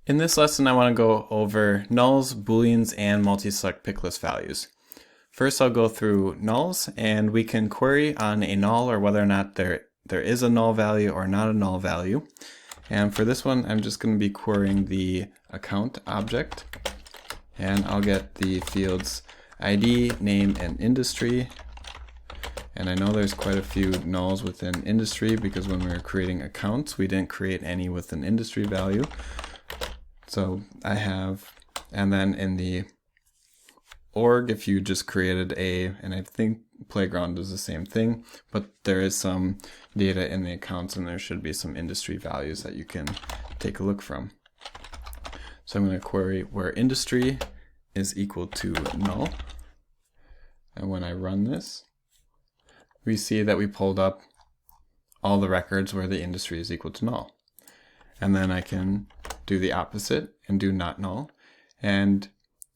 In this lesson, I want to go over nulls, booleans, and multi-select pick list values. First, I'll go through nulls, and we can query on a null or whether or not there is a null value or not a null value. And for this one, I'm just going to be querying the account object, and I'll get the fields ID, name, and industry. And I know there's quite a few nulls within industry because when we were creating accounts, we didn't create any with an industry value. So I have, and then in the org, if you just created and I think playground is the same thing, but there is some data in the accounts and there should be some industry values that you can take a look from. So I'm going to query where industry is equal to null. And when I run this, we see that we pulled up all the records where the industry is equal to null. And then I can do the opposite and do not null. And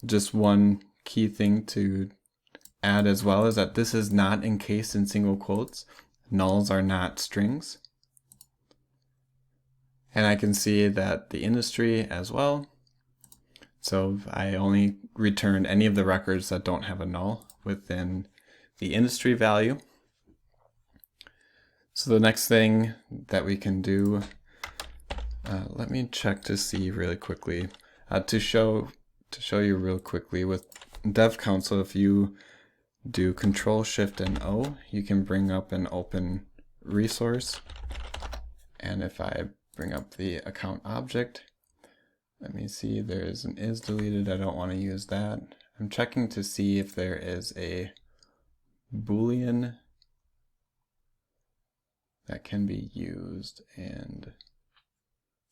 just one key thing to add as well is that this is not encased in single quotes. Nulls are not strings. And I can see that the industry as well. So I only returned any of the records that don't have a null within the industry value. So the next thing that we can do, let me check to see really quickly, to show you real quickly with dev console, if you do Control Shift and O, you can bring up an open resource. And if I bring up the account object, let me see, there is an is deleted. I don't want to use that. I'm checking to see if there is a Boolean that can be used, and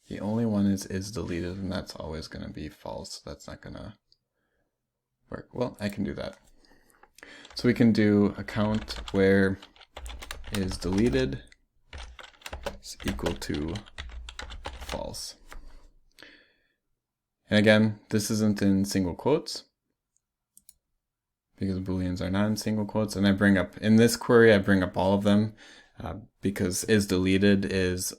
the only one is deleted, and that's always going to be false. That's not going to work. Well, I can do that. So we can do account where is deleted is equal to false. And again, this isn't in single quotes because Booleans are not in single quotes. And I bring up, in this query, I bring up all of them because is deleted is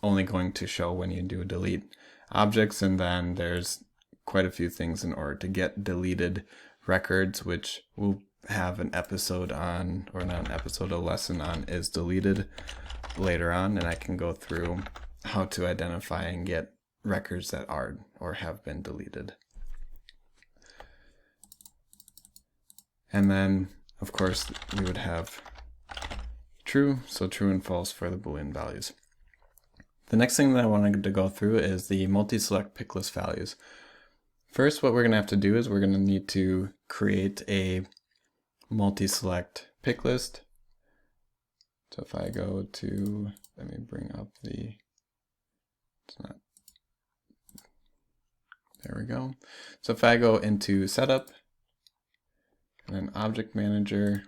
only going to show when you do delete objects, and then there's quite a few things in order to get deleted records, which we'll have an episode on, or not an episode, a lesson on is deleted later on, and I can go through how to identify and get records that are or have been deleted. And then, of course, we would have true, so true and false for the Boolean values. The next thing that I wanted to go through is the multi-select pick list values. First, what we're going to have to do is we're going to need to create a multi-select pick list. So if I go to, let me bring up the, it's not, there we go. So if I go into setup, and then object manager,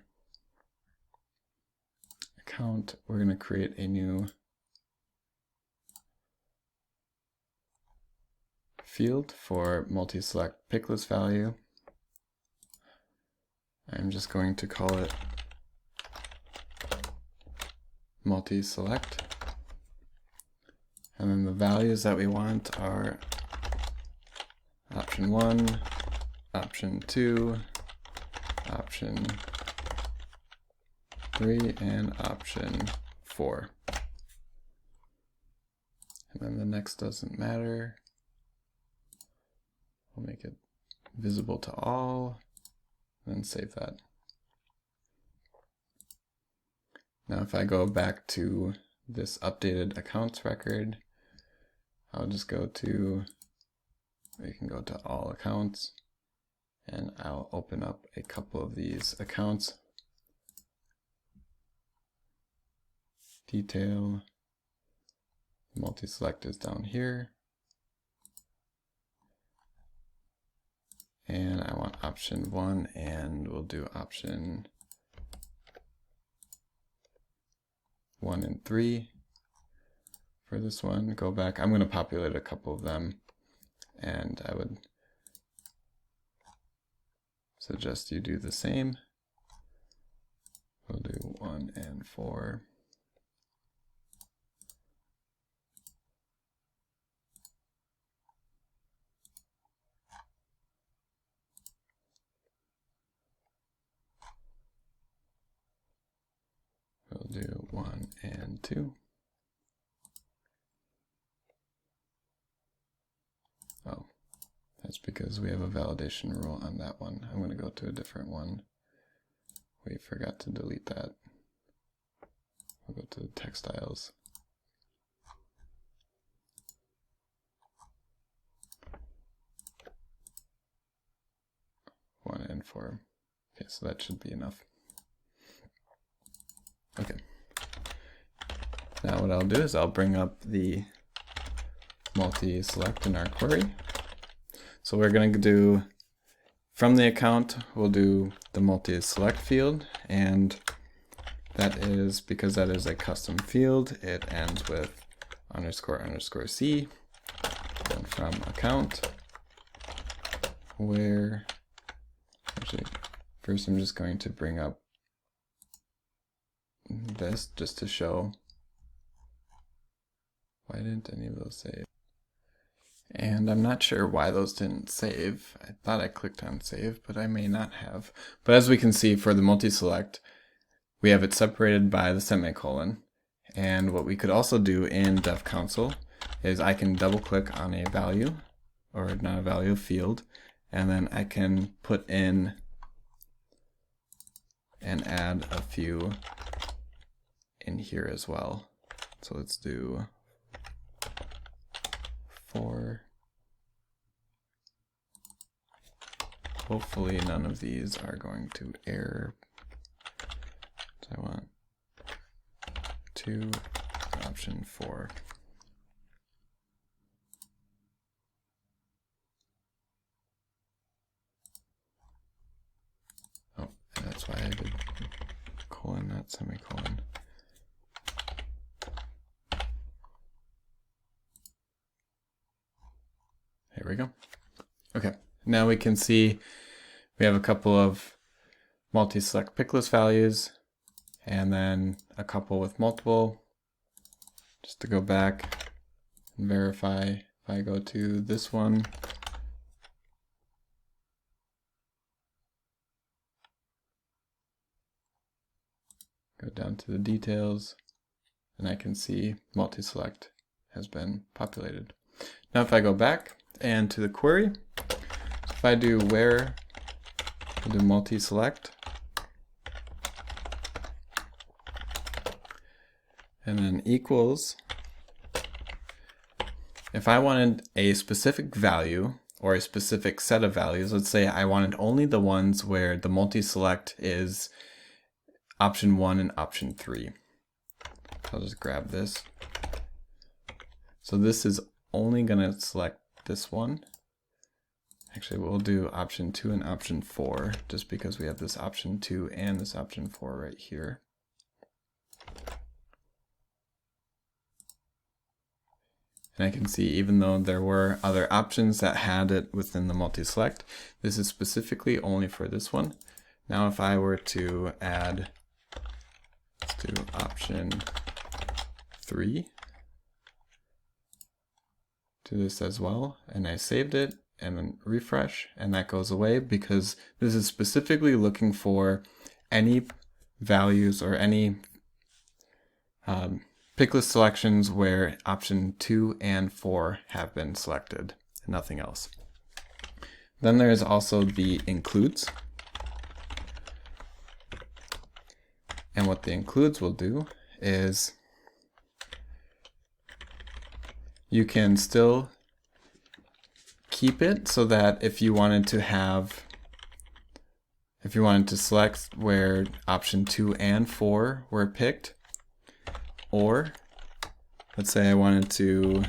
account, we're going to create a new field for multi-select pick list value. I'm just going to call it multi-select. And then the values that we want are option 1, option 2, option 3, and option 4. And then the next doesn't matter. We'll make it visible to all, and then save that. Now if I go back to this updated accounts record, I'll just go to, we can go to all accounts, and I'll open up a couple of these accounts. Detail, multi-select is down here. And I want option 1, and we'll do option 1 and 3 for this one. Go back. I'm going to populate a couple of them, and I would suggest you do the same. We'll do 1 and 4. 1 and 2. Oh, that's because we have a validation rule on that one. I'm going to go to a different one. We forgot to delete that. We'll go to the textiles. One and 4. Okay, so that should be enough. Okay. Now what I'll do is I'll bring up the multi-select in our query. So we're going to do, from the account, we'll do the multi-select field, and that is, because that is a custom field, it ends with __c, and from account, where, actually, first I'm just going to bring up this just to show. Why didn't any of those save? And I'm not sure why those didn't save. I thought I clicked on save, but I may not have. But as we can see for the multi-select, we have it separated by the semicolon. And what we could also do in dev console is I can double click on a value, or not a value, field, and then I can put in and add a few in here as well. So let's do 4. Hopefully none of these are going to error. So I want 2, option 4. Oh, and that's why I did colon, not semicolon. Here we go. Okay, now we can see we have a couple of multi-select pick list values and then a couple with multiple. Just to go back and verify, if I go to this one, go down to the details, and I can see multi-select has been populated. Now if I go back and to the query, if I do where, I'll do multi-select, and then equals, if I wanted a specific value or a specific set of values, let's say I wanted only the ones where the multi-select is option 1 and option 3. I'll just grab this. So this is only going to select this one. Actually, we'll do option 2 and option 4, just because we have this option 2 and this option 4 right here. And I can see, even though there were other options that had it within the multi-select, this is specifically only for this one. Now if I were to add, let's do option 3 to this as well, and I saved it, and then refresh, and that goes away because this is specifically looking for any values or any pick list selections where option 2 and 4 have been selected, and nothing else. Then there is also the includes. And what the includes will do is you can still keep it so that if you wanted to select where option 2 and 4 were picked, or let's say I wanted to,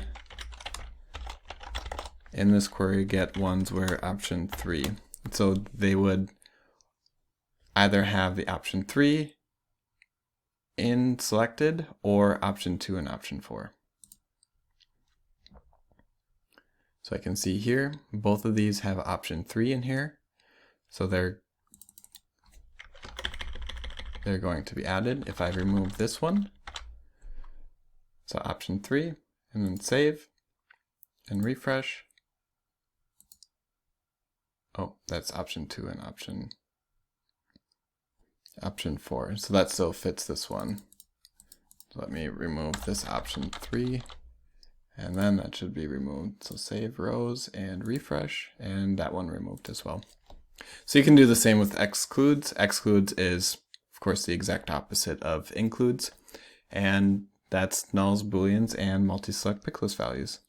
in this query, get ones where option 3, so they would either have the option 3 in selected or option 2 and option 4. So I can see here, both of these have option 3 in here, so they're going to be added. If I remove this one, so option 3, and then save, and refresh. Oh, that's option 2 and option 4, so that still fits this one. Let me remove this option 3, and then that should be removed. So save rows and refresh, and that one removed as well. So you can do the same with excludes. Excludes is, of course, the exact opposite of includes, and that's nulls, booleans, and multi-select picklist values.